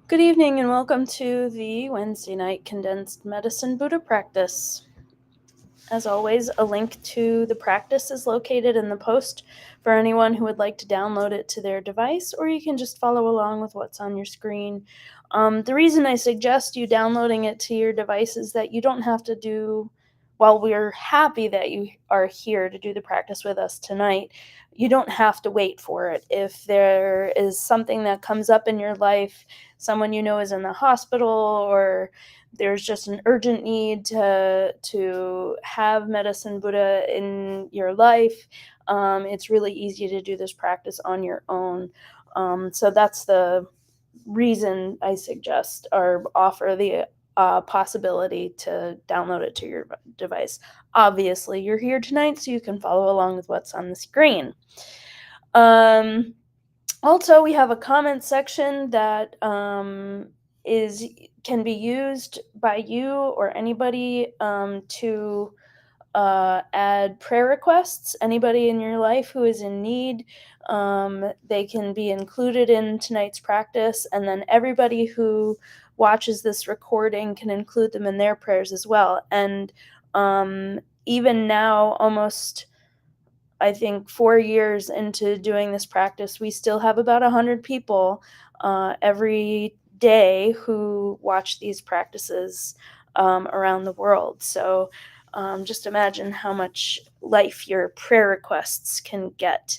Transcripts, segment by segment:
Good evening and welcome to the Wednesday night Condensed Medicine Buddha practice. As always, a link to the practice is located in the post for anyone who would like to download it to their device, or you can just follow along with what's on your screen. The reason I suggest you downloading it to your device is that you don't have to do, while we're happy that you are here to do the practice with us tonight, you don't have to wait for it. If there is something that comes up in your life, someone you know is in the hospital, or there's just an urgent need to have medicine Buddha in your life, it's really easy to do this practice on your own. So that's the reason I suggest or offer the possibility to download it to your device. Obviously, you're here tonight, so you can follow along with what's on the screen. Also, we have a comment section that can be used by you or anybody to add prayer requests. Anybody in your life who is in need, they can be included in tonight's practice, and then everybody who watches this recording can include them in their prayers as well. And even now, almost, I think, 4 years into doing this practice, we still have about 100 people every day who watch these practices around the world. So just imagine how much life your prayer requests can get.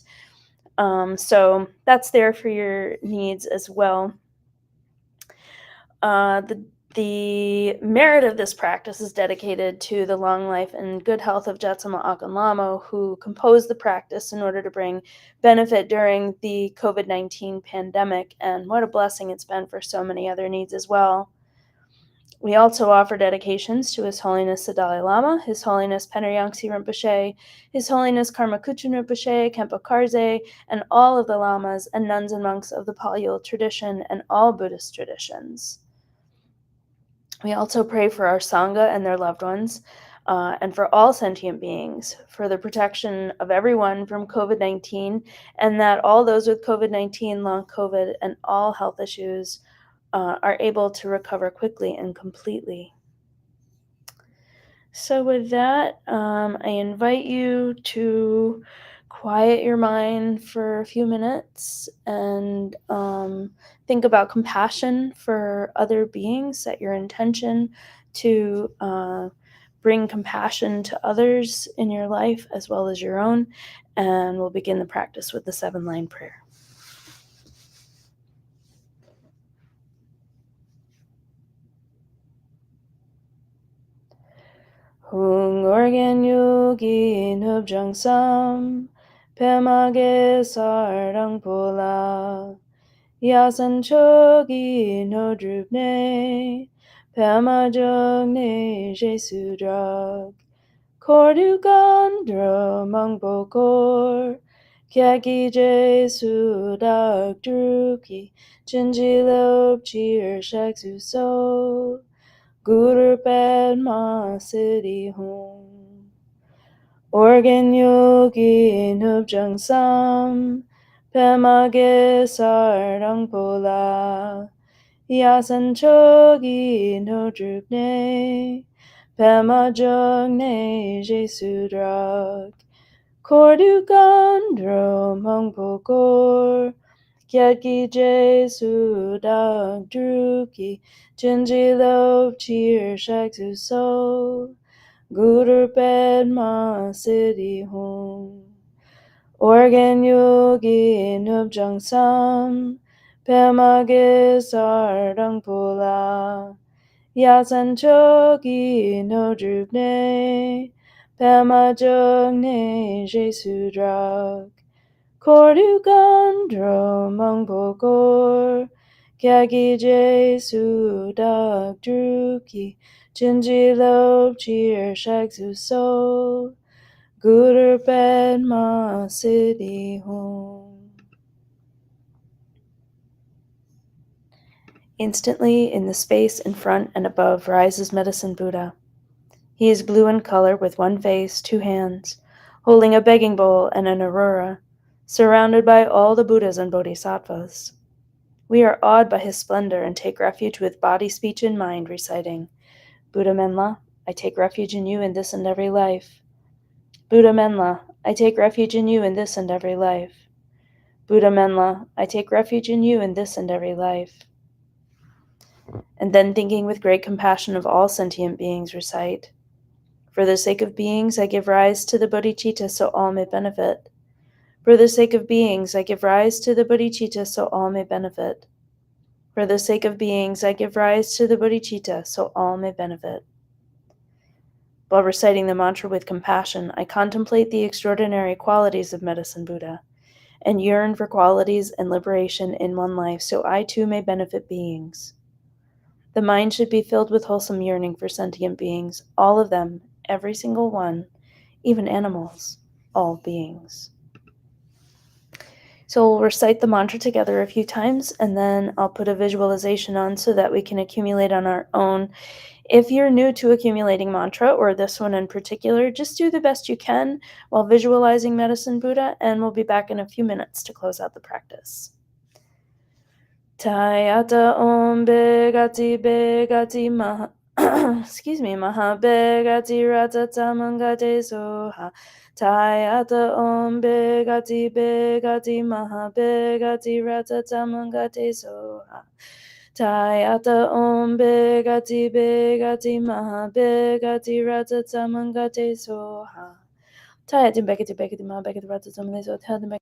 So that's there for your needs as well. The merit of this practice is dedicated to the long life and good health of Jetsama Akan Lamo, who composed the practice in order to bring benefit during the COVID-19 pandemic, and what a blessing it's been for so many other needs as well. We also offer dedications to His Holiness the Dalai Lama, His Holiness Penaryangsi Rinpoche, His Holiness Karma Kuchun Rinpoche, Khenpo Karze, and all of the lamas and nuns and monks of the Pali tradition and all Buddhist traditions. We also pray for our Sangha and their loved ones, and for all sentient beings, for the protection of everyone from COVID-19, and that all those with COVID-19, long COVID, and all health issues are able to recover quickly and completely. So with that, I invite you to quiet your mind for a few minutes and think about compassion for other beings. Set your intention to bring compassion to others in your life as well as your own. And we'll begin the practice with the 7-line prayer. Hung organ yogi nubjang sam, pemage sarang pola, yasan chogi no drupne, pema jogne jesu drag, kordu gandro mangpo kor, kyaki jesu dag druki, jinji lop cheer shaksu so, Guru Padma Siddhi Hum. Organ Yogi Nubjang Sam, Pema Ge Sardang Pola, Yasan Chogi No Drupne, Pema Jogne Jesu Drag, Kordu Gandro Mangpo Kor, Kyatki Jesu Dag Druki, Jinji Lop Cheer Shaksu So, Guru Padma Siddhi Hum. Organ Yogi Nubjang Sam, Pema Ge Sardang Pola, Yasan Chogi No Drupne, Pema Jogne Jesu Drag, Kordu Gandro Mangpo Kor, Kyagi Jesu Dag Druki, Jinji Lop Cheer Shaksu So, Guru Padma Siddhi Hum. Instantly, in the space in front and above, rises Medicine Buddha. He is blue in color with one face, 2 hands, holding a begging bowl and an aurora, surrounded by all the Buddhas and Bodhisattvas. We are awed by his splendor and take refuge with body, speech, and mind, reciting, Buddha Menla, I take refuge in you in this and every life. Buddha Menla, I take refuge in you in this and every life. Buddha Menla, I take refuge in you in this and every life. And then, thinking with great compassion of all sentient beings, recite, For the sake of beings, I give rise to the bodhicitta so all may benefit. For the sake of beings, I give rise to the bodhicitta so all may benefit. For the sake of beings, I give rise to the bodhicitta so all may benefit. While reciting the mantra with compassion, I contemplate the extraordinary qualities of Medicine Buddha and yearn for qualities and liberation in one life so I too may benefit beings. The mind should be filled with wholesome yearning for sentient beings, all of them, every single one, even animals, all beings. So we'll recite the mantra together a few times, and then I'll put a visualization on so that we can accumulate on our own. If you're new to accumulating mantra, or this one in particular, just do the best you can while visualizing Medicine Buddha, and we'll be back in a few minutes to close out the practice. Tayata Om Begati Maha Maha Begati Ratata Mangate Soha. Tayata Om Begati Maha Begati Ratata Mangate Soha. Tayata Om Begati Maha Begati Ratata Mangate Soha. Tayata Begati Maha Begati Ratata Mangate Soha.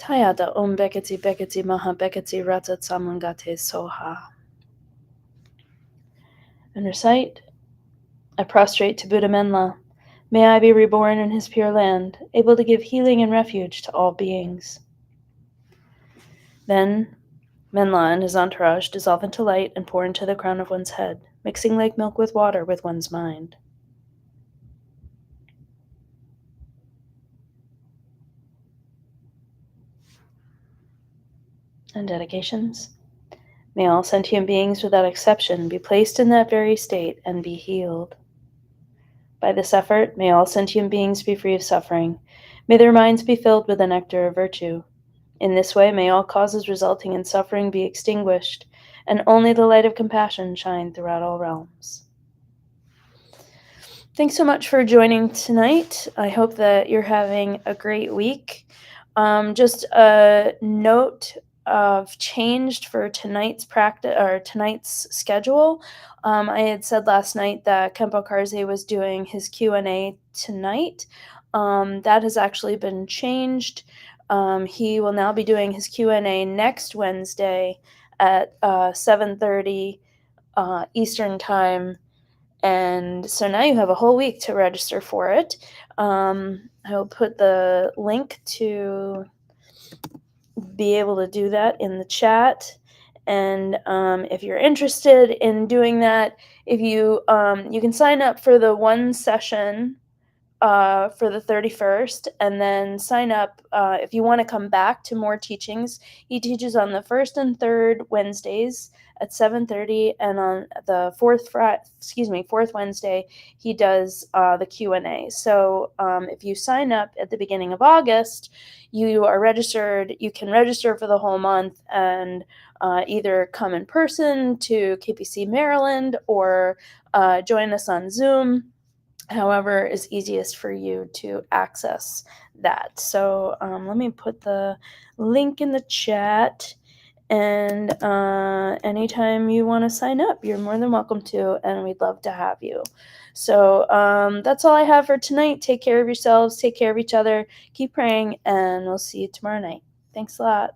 Hayata Om Bekati Bekati Maha Bekati Ratat Samangate Soha. And recite, I prostrate to Buddha Menla. May I be reborn in his pure land, able to give healing and refuge to all beings. Then Menla and his entourage dissolve into light and pour into the crown of one's head, mixing like milk with water with one's mind. And dedications. May all sentient beings without exception be placed in that very state and be healed. By this effort, may all sentient beings be free of suffering. May their minds be filled with the nectar of virtue. In this way, may all causes resulting in suffering be extinguished, and only the light of compassion shine throughout all realms. Thanks so much for joining tonight. I hope that you're having a great week. Just a note of changed for tonight's practice or tonight's schedule. I had said last night that Kempo Karze was doing his Q&A tonight. That has actually been changed. He will now be doing his Q&A next Wednesday at 7:30 Eastern Time. And so now you have a whole week to register for it. I will put the link to be able to do that in the chat. And if you're interested in doing that, if you you can sign up for the one session for the 31st, and then sign up if you want to come back to more teachings. He teaches on the first and third Wednesdays at 7:30, and on the fourth Wednesday he does the Q&A. So if you sign up at the beginning of August, you are registered. You can register for the whole month and either come in person to KPC Maryland or join us on Zoom. However is easiest for you to access that. So let me put the link in the chat, and anytime you want to sign up, you're more than welcome to, and we'd love to have you. So that's all I have for tonight. Take care of yourselves, take care of each other, keep praying, and we'll see you tomorrow night. Thanks a lot.